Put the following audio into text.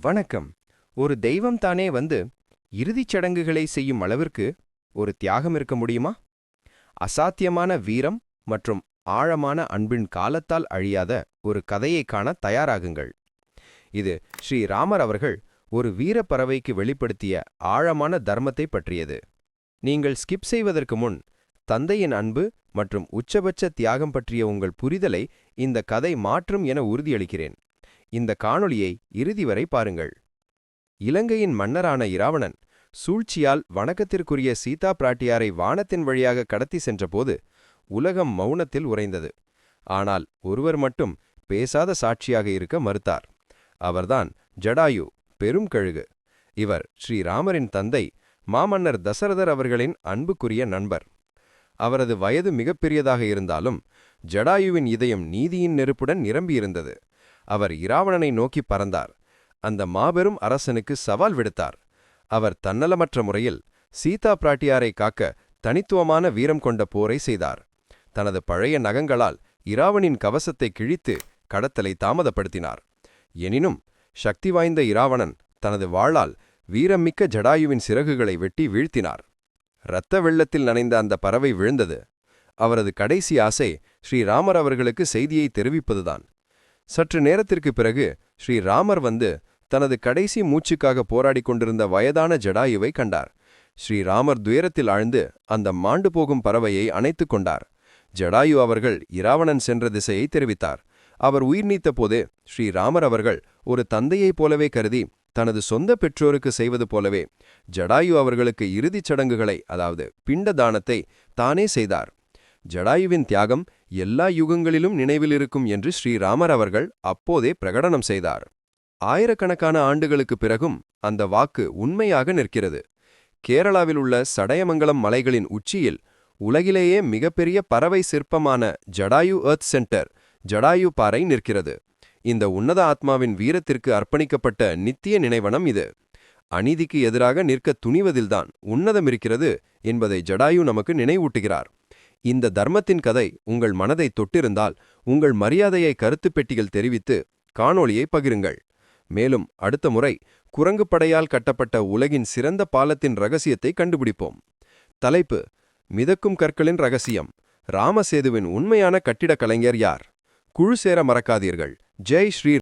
வணக்கம். ஒரு தெய்வம் தானே வந்து இறுதிச் சடங்குகளை செய்யும் அளவிற்கு ஒரு தியாகம் இருக்க முடியுமா? அசாத்தியமான வீரம் மற்றும் ஆழமான அன்பின் காலத்தால் அழியாத ஒரு கதையைக் காண தயாராகுங்கள். இது ஸ்ரீ ராமர் அவர்கள் ஒரு வீரப்பறவைக்கு வெளிப்படுத்திய ஆழமான தர்மத்தை பற்றியது. நீங்கள் ஸ்கிப் செய்வதற்கு முன் தந்தையின் அன்பு மற்றும் உச்சபட்ச தியாகம் பற்றிய உங்கள் புரிதலை இந்த கதை மாற்றும் என உறுதியளிக்கிறேன். இந்த காணொளியை இறுதி வரை பாருங்கள். இலங்கையின் மன்னரான இராவணன் சூழ்ச்சியால் வணக்கத்திற்குரிய சீதா பிராட்டியாரை வானத்தின் வழியாக கடத்தி சென்றபோது உலகம் மௌனத்தில் உறைந்தது. ஆனால் ஒருவர் மட்டும் பேசாத சாட்சியாக இருக்க மறுத்தார். அவர்தான் ஜடாயு, பெரும் கழுகு. இவர் ஸ்ரீராமரின் தந்தை மாமன்னர் தசரதர் அவர்களின் அன்புக்குரிய நண்பர். அவரது வயது மிகப்பெரியதாக இருந்தாலும் ஜடாயுவின் இதயம் நீதியின் நெருப்புடன் நிரம்பியிருந்தது. அவர் இராவணனை நோக்கி பறந்தார். அந்த மாபெரும் அரசனுக்கு சவால் விடுத்தார். அவர் தன்னலமற்ற முறையில் சீதா பிராட்டியாரை காக்க தனித்துவமான வீரம் கொண்ட போரை செய்தார். தனது பழைய நகங்களால் இராவணின் கவசத்தை கிழித்து கடத்தலை தாமதப்படுத்தினார். எனினும் சக்தி வாய்ந்த இராவணன் தனது வாளால் வீரம்மிக்க ஜடாயுவின் சிறகுகளை வெட்டி வீழ்த்தினார். இரத்த வெள்ளத்தில் நனைந்த அந்த பறவை விழுந்தது. அவரது கடைசி ஆசை ஸ்ரீராமர் அவர்களுக்கு செய்தியை தெரிவிப்பதுதான். சற்று நேரத்திற்கு பிறகு ஸ்ரீராமர் வந்து தனது கடைசி மூச்சுக்காக போராடிக் கொண்டிருந்த வயதான ஜடாயுவை கண்டார். ஸ்ரீராமர் துயரத்தில் ஆழ்ந்து அந்த மாண்டு போகும் பறவையை அணைத்துக் கொண்டார். ஜடாயு அவர்கள் இராவணன் சென்ற திசையை தெரிவித்தார். அவர் உயிர் நீத்த போதே ஸ்ரீராமர் அவர்கள் ஒரு தந்தையைப் போலவே கருதி தனது சொந்த பெற்றோருக்கு செய்வது போலவே ஜடாயு அவர்களுக்கு இறுதிச் சடங்குகளை, அதாவது பிண்ட தானத்தை தானே செய்தார். ஜடாயுவின் தியாகம் எல்லா யுகங்களிலும் நினைவில் இருக்கும் என்று ஸ்ரீராமர் அவர்கள் அப்போதே பிரகடனம் செய்தார். ஆயிரக்கணக்கான ஆண்டுகளுக்குப் பிறகும் அந்த வாக்கு உண்மையாக நிற்கிறது. கேரளாவில் உள்ள சடையமங்கலம் மலைகளின் உச்சியில் உலகிலேயே மிகப்பெரிய பறவை சிற்பமான ஜடாயு எர்த் சென்டர், ஜடாயு பாறை நிற்கிறது. இந்த உன்னத ஆத்மாவின் வீரத்திற்கு அர்ப்பணிக்கப்பட்ட நித்திய நினைவனம் இது. அநீதிக்கு எதிராக நிற்க துணிவதில்தான் உன்னதம் இருக்கிறது என்பதை ஜடாயு நமக்கு நினைவூட்டுகிறார். இந்த தர்மத்தின் கதை உங்கள் மனதை தொட்டிருந்தால் உங்கள் மரியாதையை கருத்துப் பெட்டிகள் தெரிவித்து காணொளியை பகிருங்கள். மேலும் அடுத்த முறை குரங்கு படையால் கட்டப்பட்ட உலகின் சிறந்த பாலத்தின் ரகசியத்தை கண்டுபிடிப்போம். தலைப்பு: மிதக்கும் கற்களின் ரகசியம். ராமசேதுவின் உண்மையான கட்டிடக் கலைஞர் யார்? குழு சேர மறக்காதீர்கள். ஜெய் ஸ்ரீ